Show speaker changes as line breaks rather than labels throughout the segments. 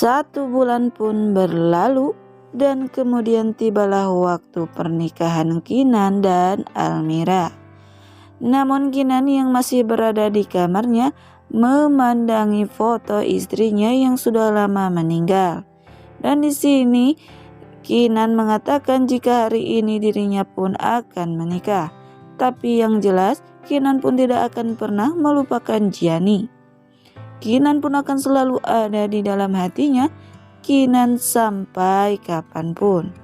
1 bulan pun berlalu dan kemudian tibalah waktu pernikahan Kinan dan Almira. Namun Kinan yang masih berada di kamarnya memandangi foto istrinya yang sudah lama meninggal. Dan di sini Kinan mengatakan jika hari ini dirinya pun akan menikah. Tapi yang jelas Kinan pun tidak akan pernah melupakan Gianni. Kinan pun akan selalu ada di dalam hatinya Kinan sampai kapanpun.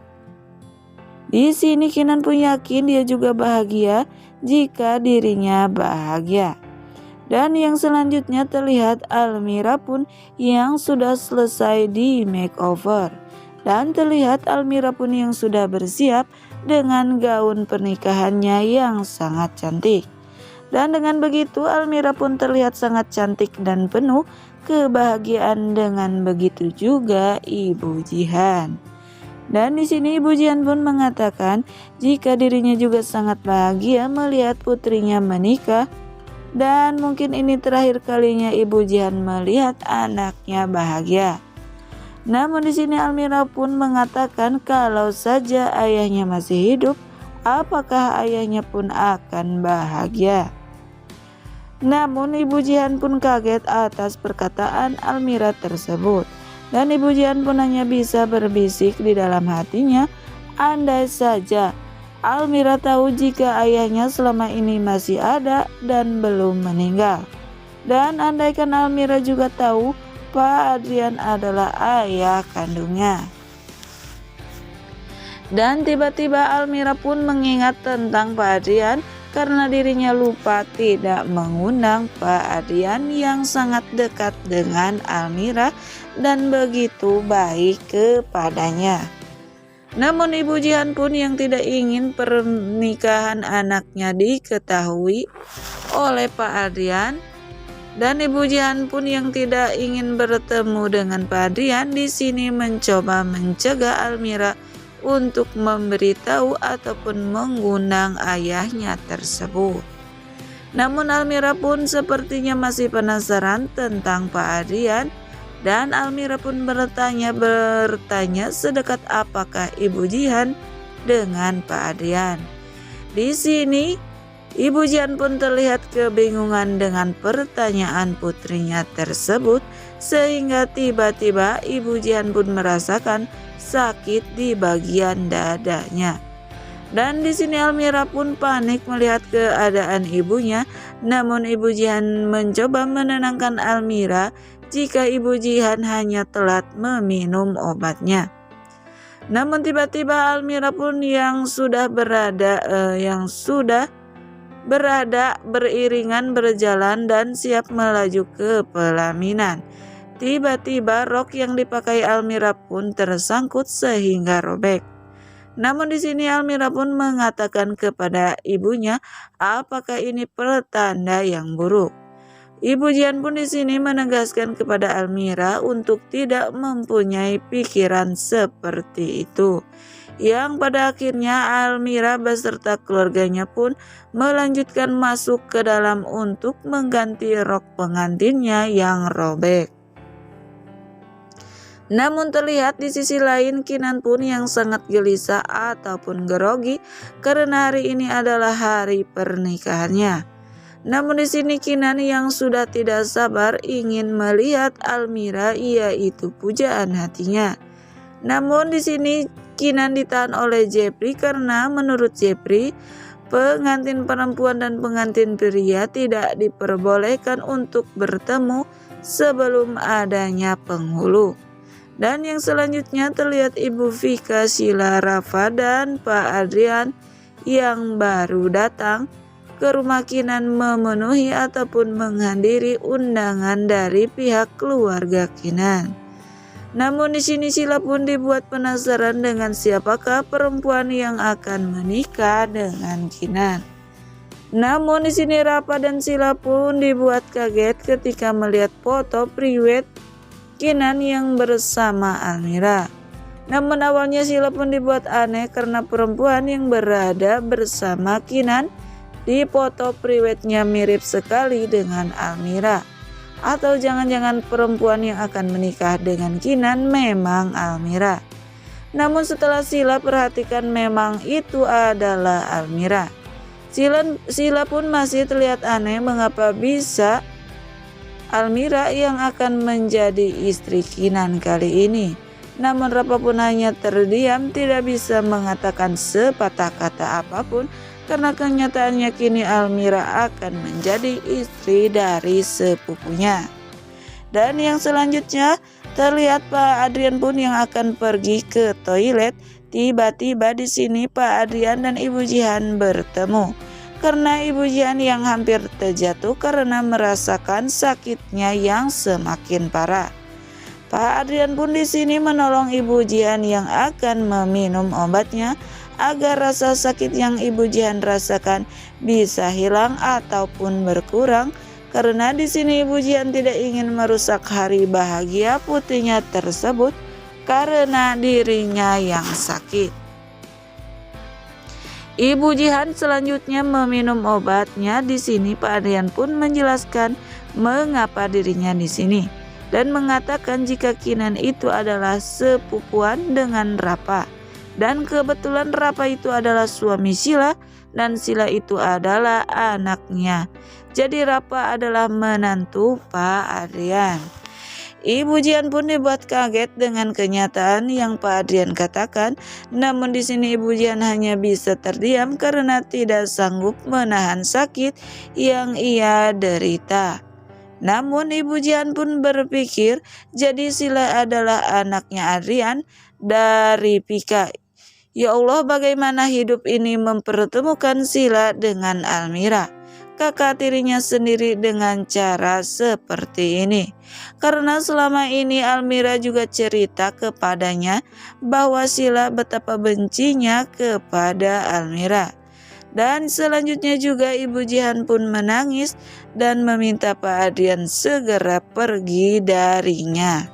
Di sini Kinan pun yakin dia juga bahagia jika dirinya bahagia. Dan yang selanjutnya terlihat Almira pun yang sudah selesai di makeover. Dan terlihat Almira pun yang sudah bersiap dengan gaun pernikahannya yang sangat cantik. Dan dengan begitu Almira pun terlihat sangat cantik dan penuh kebahagiaan, dengan begitu juga Ibu Jihan. Dan di sini Ibu Jihan pun mengatakan jika dirinya juga sangat bahagia melihat putrinya menikah, dan mungkin ini terakhir kalinya Ibu Jihan melihat anaknya bahagia. Namun di sini Almira pun mengatakan kalau saja ayahnya masih hidup, apakah ayahnya pun akan bahagia. Namun Ibu Jihan pun kaget atas perkataan Almira tersebut. Dan Ibu Jihan pun hanya bisa berbisik di dalam hatinya, andai saja Almira tahu jika ayahnya selama ini masih ada dan belum meninggal. Dan andaikan Almira juga tahu Pak Adrian adalah ayah kandungnya. Dan tiba-tiba Almira pun mengingat tentang Pak Adrian karena dirinya lupa tidak mengundang Pak Adrian yang sangat dekat dengan Almira dan begitu baik kepadanya. Namun Ibu Jihan pun yang tidak ingin pernikahan anaknya diketahui oleh Pak Adrian, dan Ibu Jihan pun yang tidak ingin bertemu dengan Pak Adrian di sini mencoba mencegah Almira untuk memberitahu ataupun mengundang ayahnya tersebut. Namun Almira pun sepertinya masih penasaran tentang Pak Adrian, dan Almira pun bertanya sedekat apakah Ibu Jihan dengan Pak Adrian. Di sini Ibu Jihan pun terlihat kebingungan dengan pertanyaan putrinya tersebut, sehingga tiba-tiba Ibu Jihan pun merasakan sakit di bagian dadanya. Dan di sini Almira pun panik melihat keadaan ibunya, namun Ibu Jihan mencoba menenangkan Almira jika Ibu Jihan hanya telat meminum obatnya. Namun tiba-tiba Almira pun yang sudah berada beriringan berjalan dan siap melaju ke pelaminan. Tiba-tiba rok yang dipakai Almira pun tersangkut sehingga robek. Namun di sini Almira pun mengatakan kepada ibunya apakah ini pertanda yang buruk. Ibu Jihan pun di sini menegaskan kepada Almira untuk tidak mempunyai pikiran seperti itu. Yang pada akhirnya Almira beserta keluarganya pun melanjutkan masuk ke dalam untuk mengganti rok pengantinnya yang robek. Namun terlihat di sisi lain Kinan pun yang sangat gelisah ataupun grogi karena hari ini adalah hari pernikahannya. Namun di sini Kinan yang sudah tidak sabar ingin melihat Almira, yaitu pujaan hatinya. Namun di sini Kinan ditahan oleh Jeffrey karena menurut Jeffrey pengantin perempuan dan pengantin pria tidak diperbolehkan untuk bertemu sebelum adanya penghulu. Dan yang selanjutnya terlihat Ibu Vika, Sheila, Rafa, dan Pak Adrian yang baru datang ke rumah Kinan memenuhi ataupun menghadiri undangan dari pihak keluarga Kinan. Namun di sini Sheila pun dibuat penasaran dengan siapakah perempuan yang akan menikah dengan Kinan. Namun di sini Rafa dan Sheila pun dibuat kaget ketika melihat foto priwet Kinan yang bersama Almira. Namun awalnya Sheila pun dibuat aneh karena perempuan yang berada bersama Kinan di foto priwetnya mirip sekali dengan Almira. Atau jangan-jangan perempuan yang akan menikah dengan Kinan memang Almira? Namun setelah Sila perhatikan, memang itu adalah Almira. Sila pun masih terlihat aneh mengapa bisa Almira yang akan menjadi istri Kinan kali ini. Namun Rapa pun hanya terdiam, tidak bisa mengatakan sepatah kata apapun, karena kenyataannya kini Almira akan menjadi istri dari sepupunya. Dan yang selanjutnya terlihat Pak Adrian pun yang akan pergi ke toilet. Tiba-tiba di sini Pak Adrian dan Ibu Jihan bertemu. Karena Ibu Jihan yang hampir terjatuh karena merasakan sakitnya yang semakin parah. Pak Adrian pun di sini menolong Ibu Jihan yang akan meminum obatnya agar rasa sakit yang Ibu Jihan rasakan bisa hilang ataupun berkurang. Karena di sini Ibu Jihan tidak ingin merusak hari bahagia putrinya tersebut karena dirinya yang sakit. Ibu Jihan selanjutnya meminum obatnya. Di sini Pak Adrian pun menjelaskan mengapa dirinya di sini dan mengatakan jika Kinan itu adalah sepupuan dengan Rapa dan kebetulan Rapa itu adalah suami Sila dan Sila itu adalah anaknya. Jadi Rapa adalah menantu Pak Adrian. Ibu Jihan pun dibuat kaget dengan kenyataan yang Pak Adrian katakan. Namun di sini Ibu Jihan hanya bisa terdiam karena tidak sanggup menahan sakit yang ia derita. Namun Ibu Jihan pun berpikir, jadi Sila adalah anaknya Adrian dari Pika. Ya Allah, bagaimana hidup ini mempertemukan Sila dengan Almira, kakak tirinya sendiri, dengan cara seperti ini. Karena selama ini Almira juga cerita kepadanya bahwa Sila betapa bencinya kepada Almira. Dan selanjutnya juga Ibu Jihan pun menangis dan meminta Pak Adrian segera pergi darinya.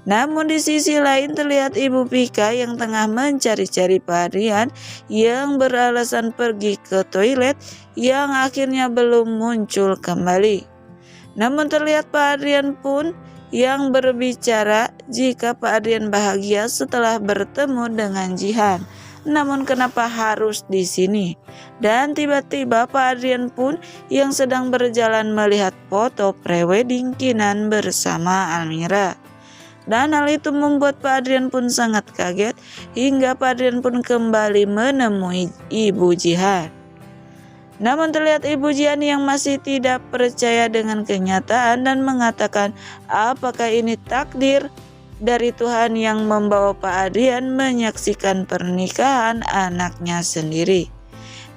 Namun di sisi lain terlihat Ibu Pika yang tengah mencari-cari Pak Adrian yang beralasan pergi ke toilet yang akhirnya belum muncul kembali. Namun terlihat Pak Adrian pun yang berbicara jika Pak Adrian bahagia setelah bertemu dengan Jihan. Namun kenapa harus di sini? Dan tiba-tiba Pak Adrian pun yang sedang berjalan melihat foto prewedding Kinan bersama Almira. Dan hal itu membuat Pak Adrian pun sangat kaget hingga Pak Adrian pun kembali menemui Ibu Jihan. Namun terlihat Ibu Jihan yang masih tidak percaya dengan kenyataan dan mengatakan apakah ini takdir dari Tuhan yang membawa Pak Adrian menyaksikan pernikahan anaknya sendiri.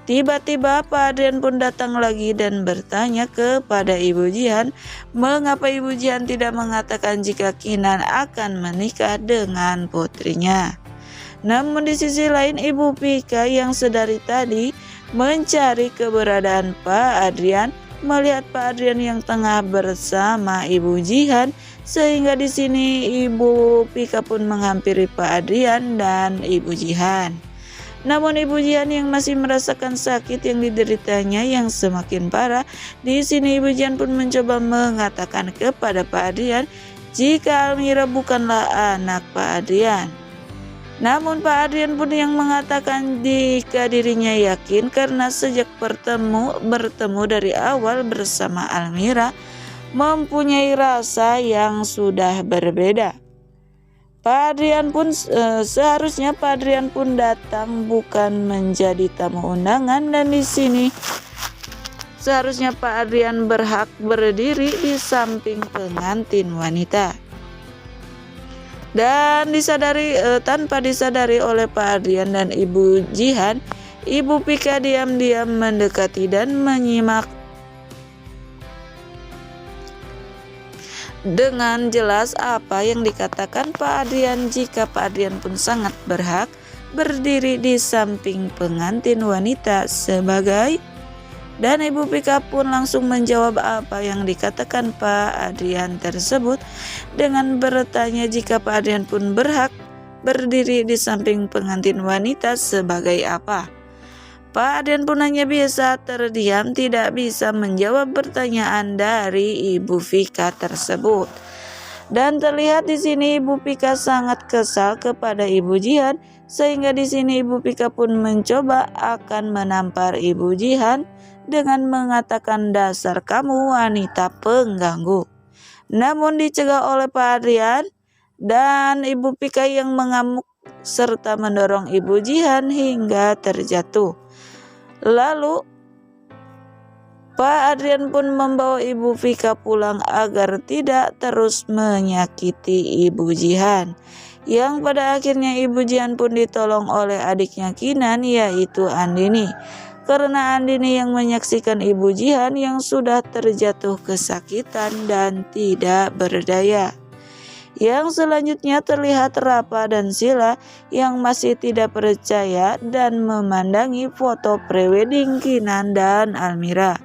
Tiba-tiba Pak Adrian pun datang lagi dan bertanya kepada Ibu Jihan mengapa Ibu Jihan tidak mengatakan jika Kinan akan menikah dengan putrinya. Namun di sisi lain Ibu Pika yang sedari tadi mencari keberadaan Pak Adrian melihat Pak Adrian yang tengah bersama Ibu Jihan, sehingga di sini Ibu Pika pun menghampiri Pak Adrian dan Ibu Jihan. Namun Ibu Jihan yang masih merasakan sakit yang dideritanya yang semakin parah, di sini Ibu Jihan pun mencoba mengatakan kepada Pak Adrian jika Almira bukanlah anak Pak Adrian. Namun Pak Adrian pun yang mengatakan jika dirinya yakin karena sejak bertemu dari awal bersama Almira mempunyai rasa yang sudah berbeda. Pak Adrian pun seharusnya Pak Adrian pun datang bukan menjadi tamu undangan, dan di sini seharusnya Pak Adrian berhak berdiri di samping pengantin wanita. Dan tanpa disadari oleh Pak Adrian dan Ibu Jihan, Ibu Pika diam-diam mendekati dan menyimak dengan jelas apa yang dikatakan Pak Adrian jika Pak Adrian pun sangat berhak berdiri di samping pengantin wanita sebagai. Dan Ibu Pika pun langsung menjawab apa yang dikatakan Pak Adrian tersebut dengan bertanya jika Pak Adrian pun berhak berdiri di samping pengantin wanita sebagai apa. Pak Adrian pun hanya bisa terdiam, tidak bisa menjawab pertanyaan dari Ibu Vika tersebut. Dan terlihat di sini Ibu Vika sangat kesal kepada Ibu Jihan, sehingga di sini Ibu Vika pun mencoba akan menampar Ibu Jihan dengan mengatakan, dasar kamu wanita pengganggu. Namun dicegah oleh Pak Adrian dan Ibu Vika yang mengamuk serta mendorong Ibu Jihan hingga terjatuh. Lalu Pak Adrian pun membawa Ibu Vika pulang agar tidak terus menyakiti Ibu Jihan. Yang pada akhirnya Ibu Jihan pun ditolong oleh adiknya Kinan, yaitu Andini. Karena Andini yang menyaksikan Ibu Jihan yang sudah terjatuh kesakitan dan tidak berdaya. Yang selanjutnya terlihat Rapa dan Sila yang masih tidak percaya dan memandangi foto prewedding Kinan dan Almira.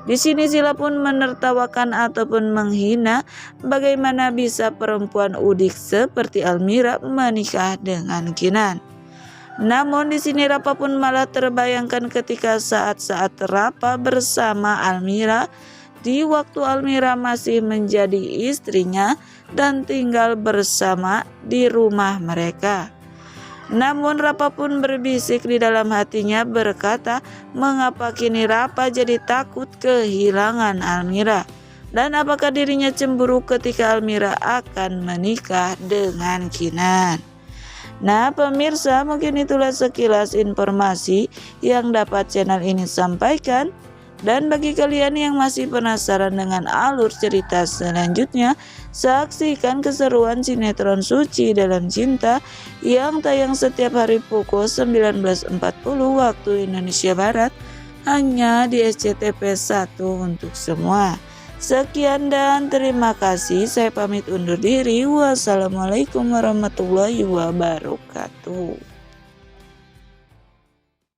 Di sini Sila pun menertawakan ataupun menghina bagaimana bisa perempuan udik seperti Almira menikah dengan Kinan. Namun di sini Rapa pun malah terbayangkan ketika saat-saat Rapa bersama Almira di waktu Almira masih menjadi istrinya dan tinggal bersama di rumah mereka. Namun Rapa pun berbisik di dalam hatinya berkata, mengapa kini Rapa jadi takut kehilangan Almira? Dan apakah dirinya cemburu ketika Almira akan menikah dengan Kinan? Nah pemirsa, mungkin itulah sekilas informasi yang dapat channel ini sampaikan. Dan bagi kalian yang masih penasaran dengan alur cerita selanjutnya, saksikan keseruan sinetron Suci Dalam Cinta yang tayang setiap hari pukul 19.40 waktu Indonesia Barat hanya di SCTV 1 untuk semua. Sekian dan terima kasih, saya pamit undur diri. Wassalamualaikum warahmatullahi wabarakatuh.